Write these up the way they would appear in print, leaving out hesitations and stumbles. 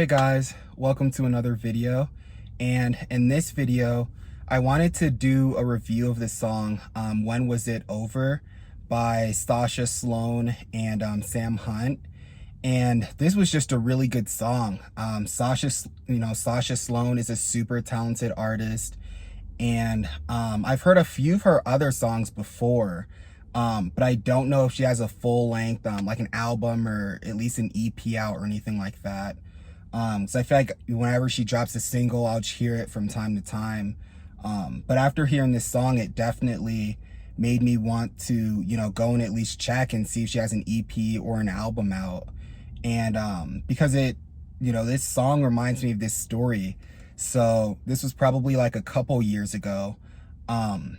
Hey guys, welcome to another video. And in this video, I wanted to do a review of the song When Was It Over by Sasha Sloan and Sam Hunt. And this was just a really good song. Sasha Sloan is a super talented artist, and I've heard a few of her other songs before, but I don't know if she has a full length, like an album or at least an EP out or anything like that. So I feel like whenever she drops a single, I'll just hear it from time to time. But after hearing this song, it definitely made me want to, go and at least check and see if she has an EP or an album out. And because this song reminds me of this story. So this was probably like a couple years ago. I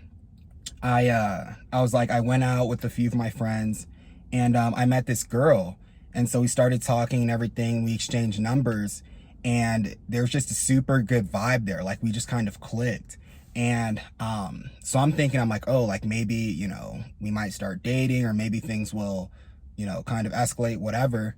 went out with a few of my friends, and I met this girl. And so we started talking and everything. We exchanged numbers, and there was just a super good vibe there. Like, we just kind of clicked. And so I'm thinking, I'm like, oh, like maybe, we might start dating, or maybe things will, kind of escalate, whatever.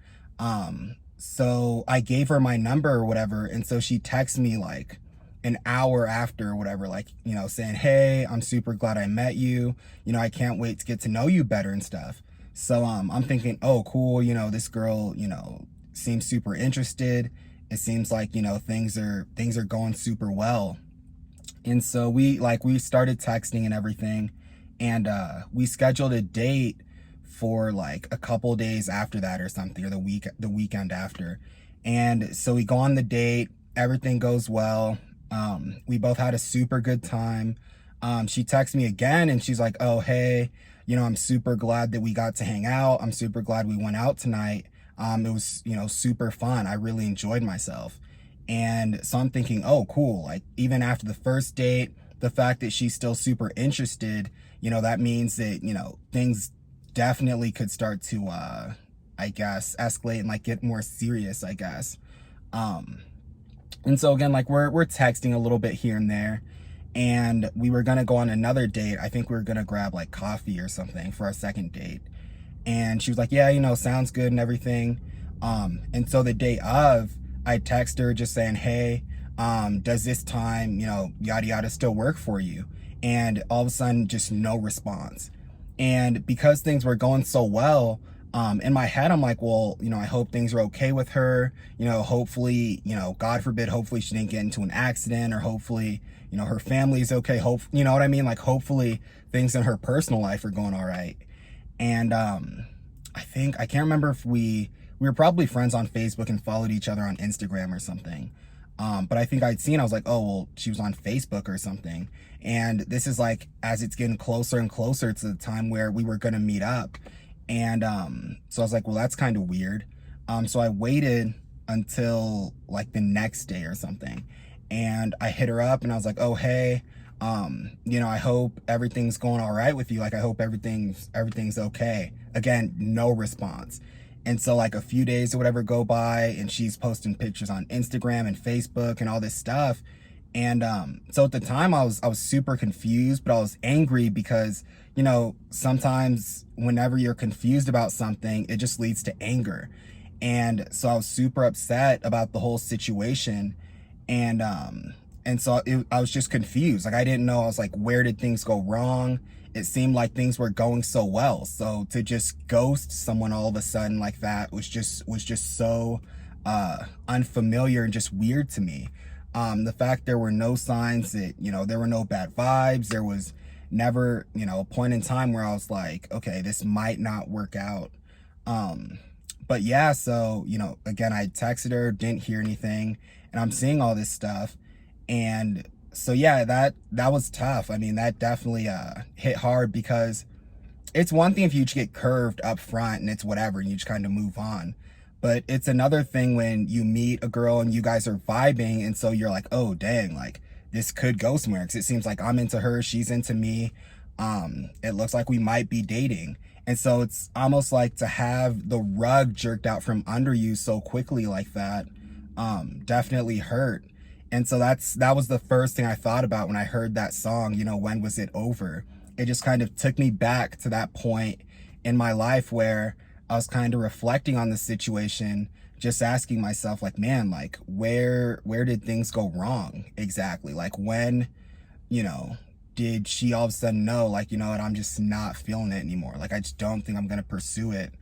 So I gave her my number or whatever. And so she texted me like an hour after or whatever, like, saying, hey, I'm super glad I met you. I can't wait to get to know you better and stuff. So I'm thinking, oh, cool, this girl, seems super interested. It seems like, things are going super well. And so we started texting and everything, and we scheduled a date for like a couple days after that or something, or the weekend after. And so we go on the date, everything goes well. We both had a super good time. She texts me again, and she's like, oh, hey, I'm super glad that we got to hang out. I'm super glad we went out tonight. It was, super fun. I really enjoyed myself. And so I'm thinking, oh, cool. Like, even after the first date, the fact that she's still super interested, that means that, things definitely could start to, I guess, escalate and like get more serious, I guess. And so again, like we're texting a little bit here and there. And we were gonna go on another date. I think we were gonna grab like coffee or something for our second date. And she was like, yeah, sounds good and everything. And so the day of, I text her just saying, hey, does this time, yada yada still work for you? And all of a sudden, just no response. And because things were going so well, in my head, I'm like, well, I hope things are okay with her. Hopefully, God forbid, hopefully she didn't get into an accident, or hopefully, her family's okay. You know what I mean? Like, hopefully things in her personal life are going all right. And I can't remember if we were probably friends on Facebook and followed each other on Instagram or something. But I think I was like, oh, well, she was on Facebook or something. And this is like, as it's getting closer and closer to the time where we were going to meet up. And so I was like, well, that's kind of weird. So I waited until like the next day or something. And I hit her up and I was like, oh, hey, I hope everything's going all right with you. Like, I hope everything's okay. Again, no response. And so like a few days or whatever go by, and she's posting pictures on Instagram and Facebook and all this stuff. And so at the time I was super confused, but I was angry because, sometimes whenever you're confused about something, it just leads to anger. And so I was super upset about the whole situation. And so I was just confused. Like, I didn't know. I was like, where did things go wrong? It seemed like things were going so well. So to just ghost someone all of a sudden like that was just so unfamiliar and just weird to me. The fact there were no signs that, there were no bad vibes. There was never, a point in time where I was like, okay, this might not work out. But yeah, so, again, I texted her, didn't hear anything, and I'm seeing all this stuff. And so, yeah, that was tough. I mean, that definitely hit hard, because it's one thing if you just get curved up front and it's whatever, and you just kind of move on. But it's another thing when you meet a girl and you guys are vibing, and so you're like, oh, dang, like, this could go somewhere, because it seems like I'm into her, she's into me. It looks like we might be dating. And so it's almost like to have the rug jerked out from under you so quickly like that definitely hurt. And so that was the first thing I thought about when I heard that song, When Was It Over? It just kind of took me back to that point in my life where I was kind of reflecting on the situation, just asking myself, like, man, like, where did things go wrong exactly? Like, when, you know, did she all of a sudden know, like, you know what, I'm just not feeling it anymore. Like, I just don't think I'm gonna pursue it.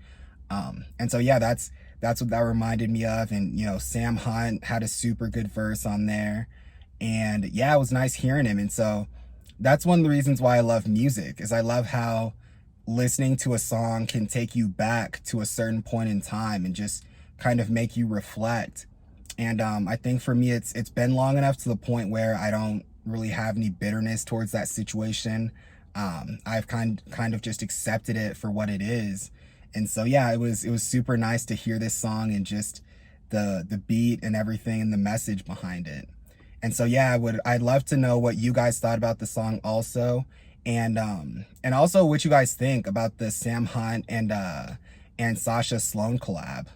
And so yeah, that's what that reminded me of. And you know, Sam Hunt had a super good verse on there, and yeah, it was nice hearing him. And so that's one of the reasons why I love music, is I love how listening to a song can take you back to a certain point in time and just kind of make you reflect. And I think for me, it's been long enough to the point where I don't really have any bitterness towards that situation. I've kind of just accepted it for what it is. And so yeah, it was super nice to hear this song and just the beat and everything and the message behind it. And so yeah, I'd love to know what you guys thought about the song also, and also what you guys think about the Sam Hunt and Sasha Sloan collab.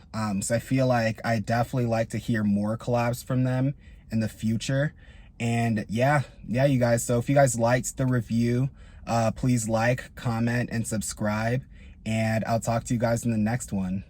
So I feel like I definitely like to hear more collabs from them in the future. And yeah, you guys. So if you guys liked the review, please like, comment, and subscribe. And I'll talk to you guys in the next one.